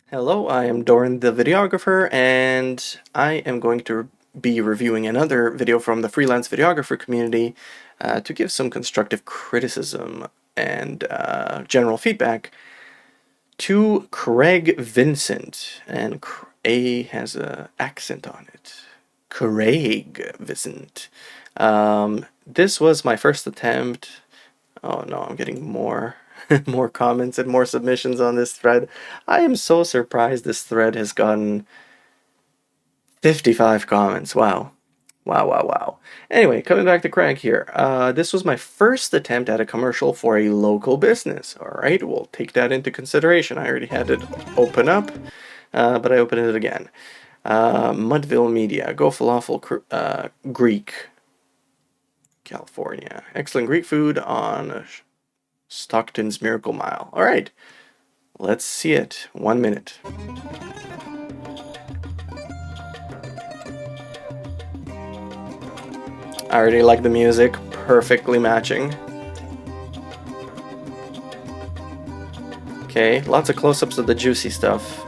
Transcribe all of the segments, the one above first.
Hello, I am Doran the Videographer, and I am going to be reviewing another video from the freelance videographer community to give some constructive criticism and general feedback to Craig Vincent. And A has an accent on it. Craig Vincent. This was my first attempt. Oh no, I'm getting more more comments and more submissions on this thread. I am so surprised this thread has gotten 55 comments. Wow. Wow, wow, wow. Anyway, coming back to Craig here. This was my first attempt at a commercial for a local business. All right, we'll take that into consideration. I already had it open up, but I opened it again. Mudville Media, Go Falafel Greek, California. Excellent Greek food on Stockton's Miracle Mile. All right, let's see it. 1 minute. I already like the music, perfectly matching. Okay, lots of close-ups of the juicy stuff.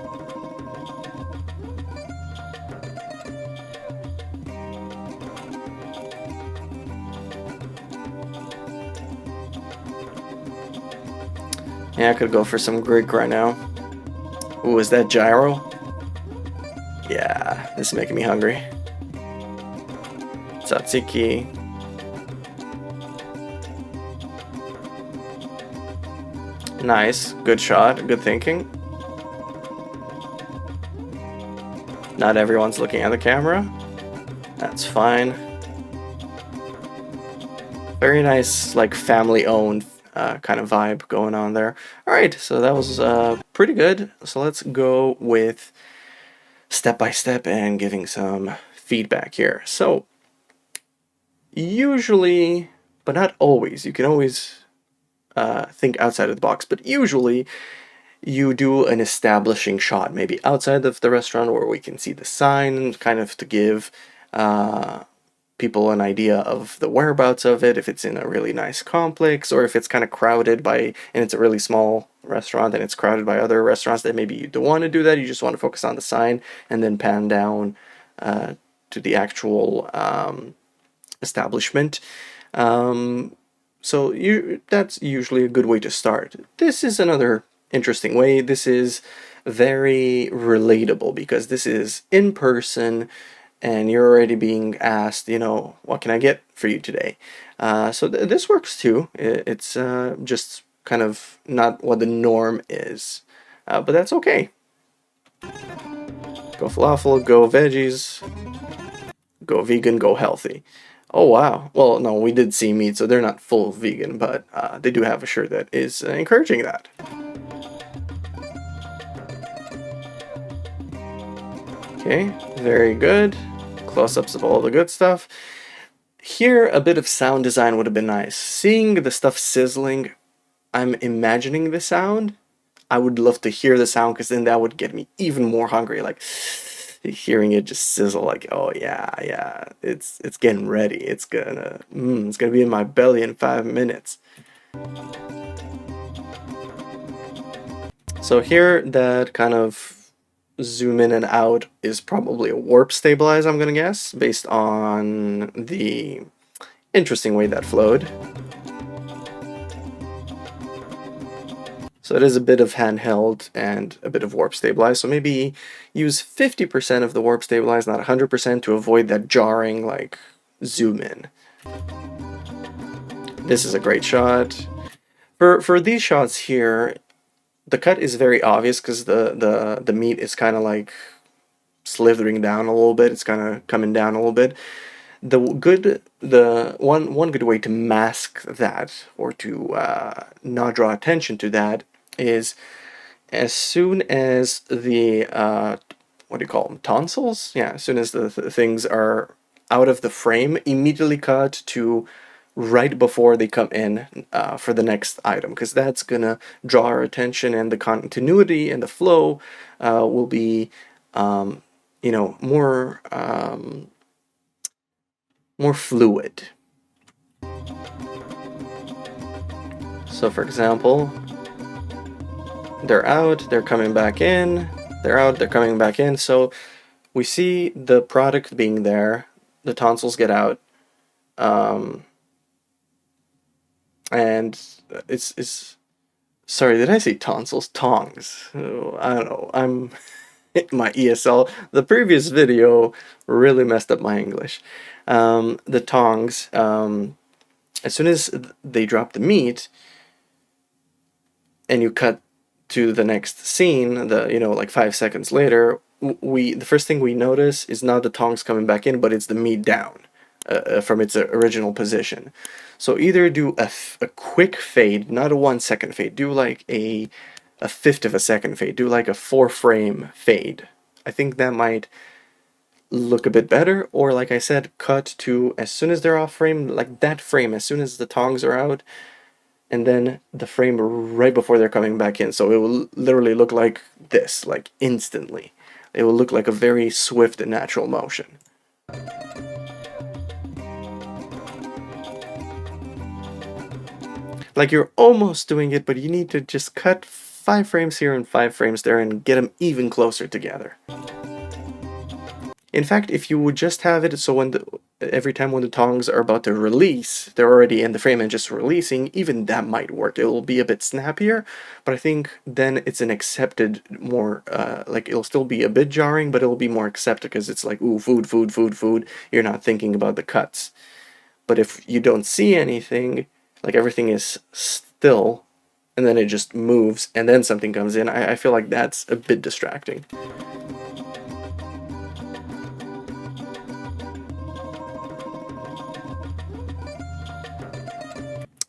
Yeah, I could go for some Greek right now. Ooh, is that gyro? Yeah, this is making me hungry. Tzatziki. Nice, good shot, good thinking. Not everyone's looking at the camera. That's fine. Very nice, like family-owned kind of vibe going on there. All right, so that was pretty good. So let's go with step by step and giving some feedback here. So usually, but not always, you can always think outside of the box, but usually you do an establishing shot, maybe outside of the restaurant where we can see the sign, kind of to give people an idea of the whereabouts of it, if it's in a really nice complex, or if it's kind of crowded by, and it's a really small restaurant and it's crowded by other restaurants that maybe you don't want to do that, you just want to focus on the sign and then pan down to the actual establishment. So that's usually a good way to start. This is another interesting way. This is very relatable because this is in person and you're already being asked, you know, what can I get for you today? So this works too. It's just kind of not what the norm is, but that's okay. Go falafel, go veggies, go vegan, go healthy. Oh wow. Well, no, we did see meat, so they're not full vegan, but they do have a shirt that is encouraging that. Okay, very good. Close-ups of all the good stuff. Here, a bit of sound design would have been nice. Seeing the stuff sizzling, I'm imagining the sound. I would love to hear the sound because then that would get me even more hungry. Like hearing it just sizzle, like, oh yeah, it's getting ready. It's gonna be in my belly in 5 minutes. So here, that kind of zoom in and out is probably a warp stabilize, I'm gonna guess, based on the interesting way that flowed. So it is a bit of handheld and a bit of warp stabilize, so maybe use 50% of the warp stabilize, not 100%, to avoid that jarring, like, zoom in. This is a great shot. For these shots here, the cut is very obvious because the meat is kind of like slithering down a little bit. It's kind of coming down a little bit. One good way to mask that, or to not draw attention to that, is as soon as the what do you call them, tonsils? Yeah, as soon as the things are out of the frame, immediately cut to right before they come in for the next item, because that's gonna draw our attention, and the continuity and the flow will be you know, more fluid. So for example, they're out, they're coming back in, they're out, they're coming back in. So we see the product being there, the tonsils get out, and it's sorry, did I say tonsils? Tongs. Oh, I don't know. I'm my ESL. The previous video really messed up my English. The tongs. As soon as they drop the meat, and you cut to the next scene, like 5 seconds later, the first thing we notice is not the tongs coming back in, but it's the meat down from its original position. So either do a quick fade, not a 1 second fade, do like a fifth of a second fade, do like a 4 frame fade. I think that might look a bit better, or like I said, cut to as soon as they're off frame, like that frame, as soon as the tongs are out, and then the frame right before they're coming back in. So it will literally look like this, like instantly. It will look like a very swift and natural motion. Like you're almost doing it, but you need to just cut 5 frames here and 5 frames there and get them even closer together. In fact, if you would just have it so every time when the tongs are about to release, they're already in the frame and just releasing, even that might work. It will be a bit snappier, but I think then it's an accepted more, like it'll still be a bit jarring, but it'll be more accepted because it's like, ooh, food, food, food, food. You're not thinking about the cuts. But if you don't see anything, like everything is still, and then it just moves, and then something comes in, I feel like that's a bit distracting.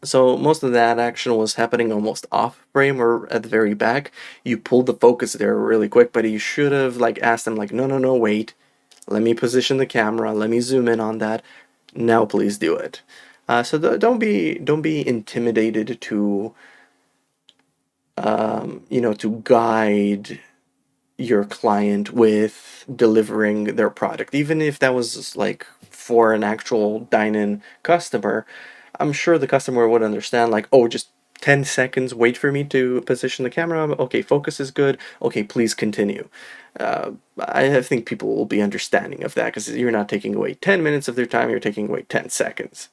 So most of that action was happening almost off frame or at the very back. You pulled the focus there really quick, but you should have like asked them like, no, wait, let me position the camera, let me zoom in on that. Now please do it. So don't be intimidated to to guide your client with delivering their product, even if that was like for an actual dine-in customer. I'm sure the customer would understand, like, oh, just 10 seconds, wait for me to position the camera. Okay, focus is good. Okay, please continue. I think people will be understanding of that because you're not taking away 10 minutes of their time, you're taking away 10 seconds.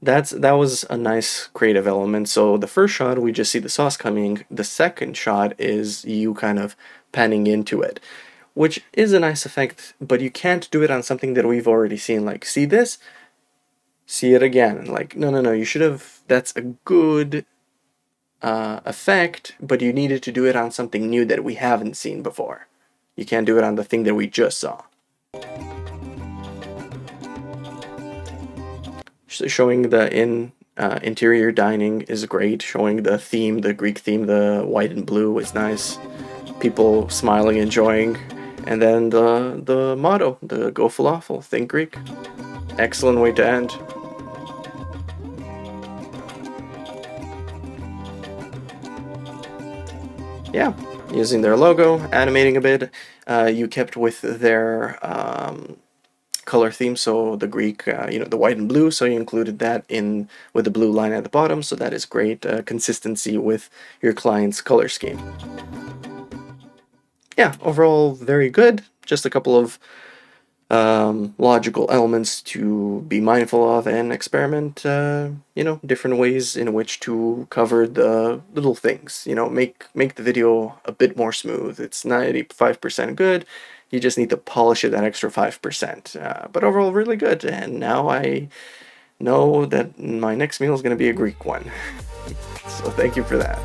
That was a nice creative element. So the first shot, we just see the sauce coming. The second shot is you kind of panning into it, which is a nice effect, but you can't do it on something that we've already seen. Like, see this? See it again. Like, no, you should have, that's a good effect, but you needed to do it on something new that we haven't seen before. You can't do it on the thing that we just saw. Showing the interior dining is great. Showing the theme, the Greek theme, the white and blue is nice. People smiling, enjoying. And then the motto, the Go Falafel, think Greek. Excellent way to end. Yeah, using their logo, animating a bit. You kept with their color theme, so the Greek, the white and blue, so you included that in with the blue line at the bottom, so that is great consistency with your client's color scheme. Yeah, overall very good. Just a couple of logical elements to be mindful of and experiment, different ways in which to cover the little things, make the video a bit more smooth. It's 95% good. You just need to polish it that extra 5%. But overall, really good. And now I know that my next meal is going to be a Greek one. So thank you for that.